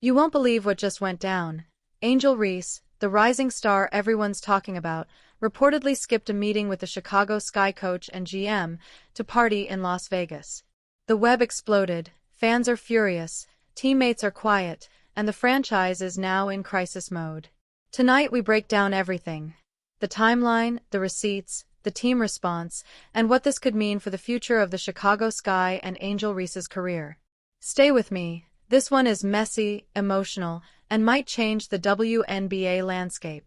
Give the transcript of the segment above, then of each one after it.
You won't believe what just went down. Angel Reese, the rising star everyone's talking about, reportedly skipped a meeting with the Chicago Sky coach and GM to party in Las Vegas. The web exploded, fans are furious, teammates are quiet, and the franchise is now in crisis mode. Tonight we break down everything. The timeline, the receipts, the team response, and what this could mean for the future of the Chicago Sky and Angel Reese's career. Stay with me. This one is messy, emotional, and might change the WNBA landscape.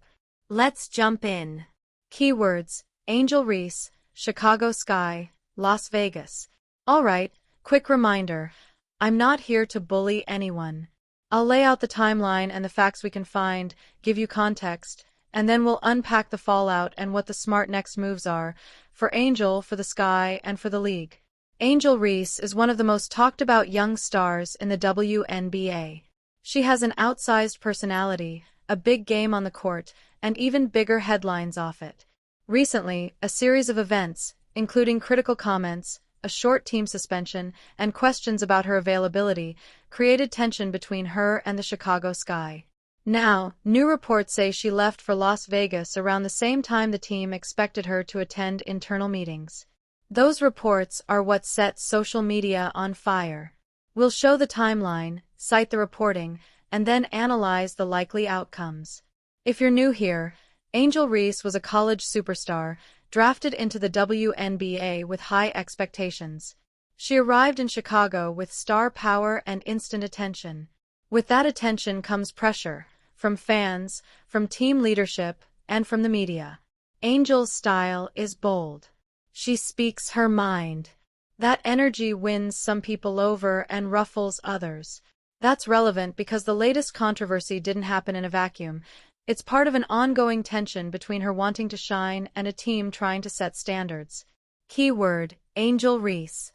Let's jump in. Keywords: Angel Reese, Chicago Sky, Las Vegas. Alright, quick reminder. I'm not here to bully anyone. I'll lay out the timeline and the facts we can find, give you context, and then we'll unpack the fallout and what the smart next moves are, for Angel, for the Sky, and for the league. Angel Reese is one of the most talked about young stars in the WNBA. She has an outsized personality, a big game on the court, and even bigger headlines off it. Recently, a series of events, including critical comments, a short team suspension, and questions about her availability, created tension between her and the Chicago Sky. Now, new reports say she left for Las Vegas around the same time the team expected her to attend internal meetings. Those reports are what set social media on fire. We'll show the timeline, cite the reporting, and then analyze the likely outcomes. If you're new here, Angel Reese was a college superstar, drafted into the WNBA with high expectations. She arrived in Chicago with star power and instant attention. With that attention comes pressure, from fans, from team leadership, and from the media. Angel's style is bold. She speaks her mind. That energy wins some people over and ruffles others. That's relevant because the latest controversy didn't happen in a vacuum. It's part of an ongoing tension between her wanting to shine and a team trying to set standards. Keyword: Angel Reese.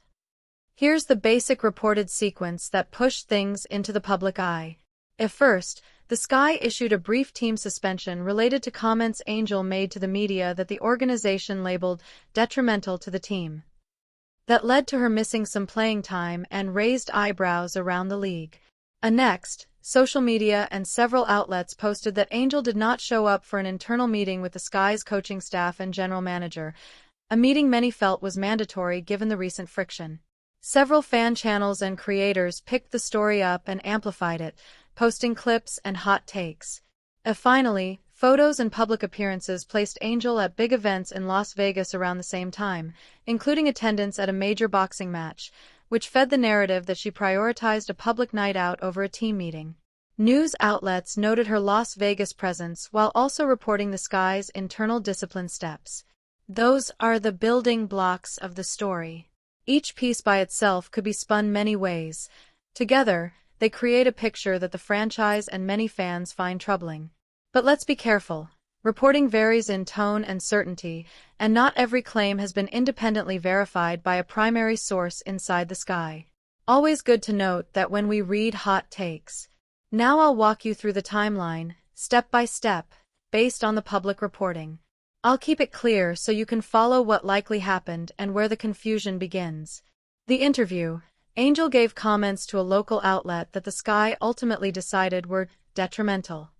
Here's the basic reported sequence that pushed things into the public eye. At first, the Sky issued a brief team suspension related to comments Angel made to the media that the organization labeled detrimental to the team. That led to her missing some playing time and raised eyebrows around the league. Next, social media and several outlets posted that Angel did not show up for an internal meeting with the Sky's coaching staff and general manager, a meeting many felt was mandatory given the recent friction. Several fan channels and creators picked the story up and amplified it, posting clips and hot takes. Finally, photos and public appearances placed Angel at big events in Las Vegas around the same time, including attendance at a major boxing match, which fed the narrative that she prioritized a public night out over a team meeting. News outlets noted her Las Vegas presence while also reporting the Sky's internal discipline steps. Those are the building blocks of the story. Each piece by itself could be spun many ways. Together, they create a picture that the franchise and many fans find troubling. But let's be careful. Reporting varies in tone and certainty, and not every claim has been independently verified by a primary source inside the Sky. Always good to note that when we read hot takes. Now I'll walk you through the timeline, step by step, based on the public reporting. I'll keep it clear so you can follow what likely happened and where the confusion begins. The interview. Angel gave comments to a local outlet that the Sky ultimately decided were detrimental.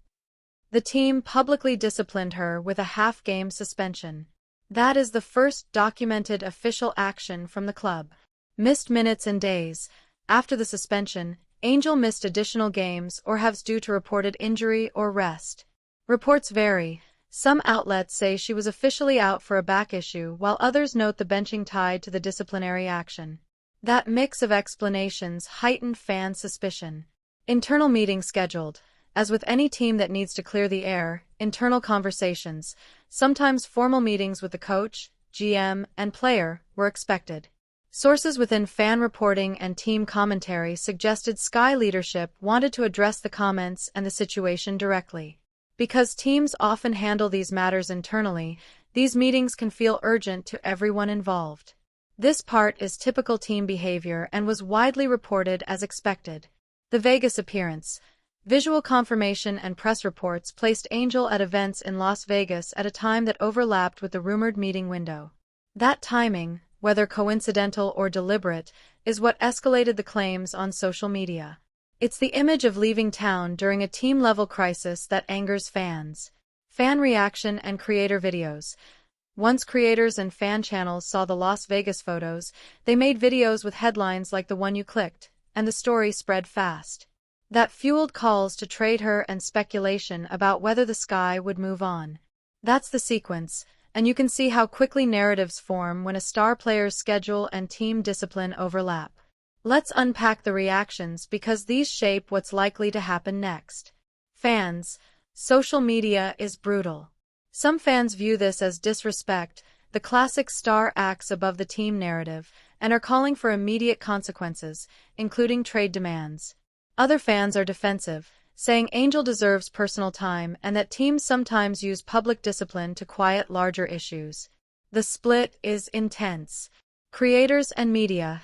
The team publicly disciplined her with a half-game suspension. That is the first documented official action from the club. Missed minutes and days. After the suspension, Angel missed additional games or has due to reported injury or rest. Reports vary. Some outlets say she was officially out for a back issue, while others note the benching tied to the disciplinary action. That mix of explanations heightened fan suspicion. Internal meetings scheduled. As with any team that needs to clear the air, internal conversations, sometimes formal meetings with the coach, GM, and player, were expected. Sources within fan reporting and team commentary suggested Sky leadership wanted to address the comments and the situation directly. Because teams often handle these matters internally, these meetings can feel urgent to everyone involved. This part is typical team behavior and was widely reported as expected. The Vegas appearance. Visual confirmation and press reports placed Angel at events in Las Vegas at a time that overlapped with the rumored meeting window. That timing, whether coincidental or deliberate, is what escalated the claims on social media. It's the image of leaving town during a team-level crisis that angers fans. Fan reaction and creator videos. Once creators and fan channels saw the Las Vegas photos, they made videos with headlines like the one you clicked, and the story spread fast. That fueled calls to trade her and speculation about whether the Sky would move on. That's the sequence, and you can see how quickly narratives form when a star player's schedule and team discipline overlap. Let's unpack the reactions because these shape what's likely to happen next. Fans. Social media is brutal. Some fans view this as disrespect, the classic star acts above the team narrative, and are calling for immediate consequences, including trade demands. Other fans are defensive, saying Angel deserves personal time and that teams sometimes use public discipline to quiet larger issues. The split is intense. Creators and media.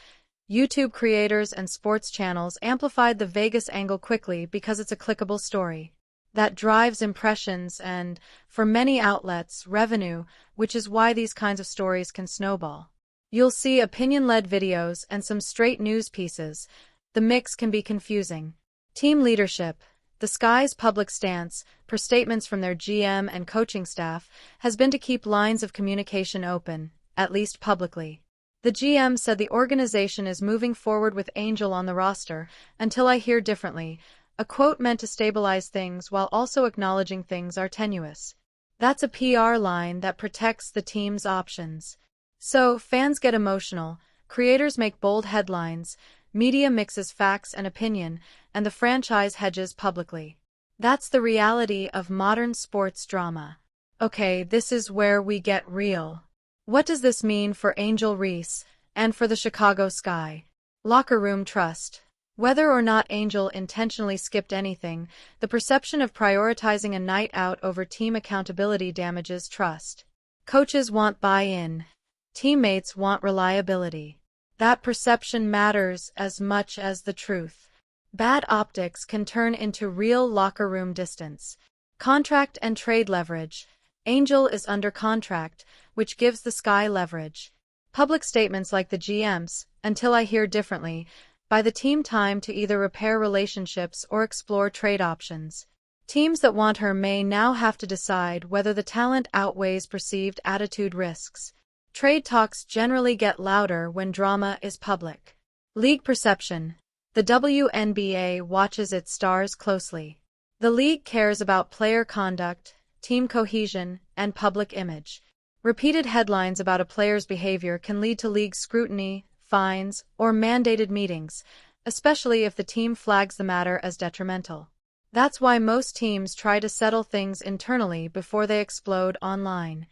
YouTube creators and sports channels amplified the Vegas angle quickly because it's a clickable story. That drives impressions and, for many outlets, revenue, which is why these kinds of stories can snowball. You'll see opinion-led videos and some straight news pieces. The mix can be confusing. Team leadership. The Sky's public stance, per statements from their GM and coaching staff, has been to keep lines of communication open, at least publicly. The GM said the organization is moving forward with Angel on the roster, until I hear differently, a quote meant to stabilize things while also acknowledging things are tenuous. That's a PR line that protects the team's options. So, fans get emotional, creators make bold headlines, media mixes facts and opinion, and the franchise hedges publicly. That's the reality of modern sports drama. Okay, this is where we get real. What does this mean for Angel Reese, and for the Chicago Sky? Locker room trust. Whether or not Angel intentionally skipped anything, the perception of prioritizing a night out over team accountability damages trust. Coaches want buy-in. Teammates want reliability. That perception matters as much as the truth. Bad optics can turn into real locker room distance. Contract and trade leverage. Angel is under contract, which gives the Sky leverage. Public statements like the GM's, until I hear differently, buy the team time to either repair relationships or explore trade options. Teams that want her may now have to decide whether the talent outweighs perceived attitude risks. Trade talks generally get louder when drama is public. League perception. The WNBA watches its stars closely. The league cares about player conduct, team cohesion, and public image. Repeated headlines about a player's behavior can lead to league scrutiny, fines, or mandated meetings, especially if the team flags the matter as detrimental. That's why most teams try to settle things internally before they explode online.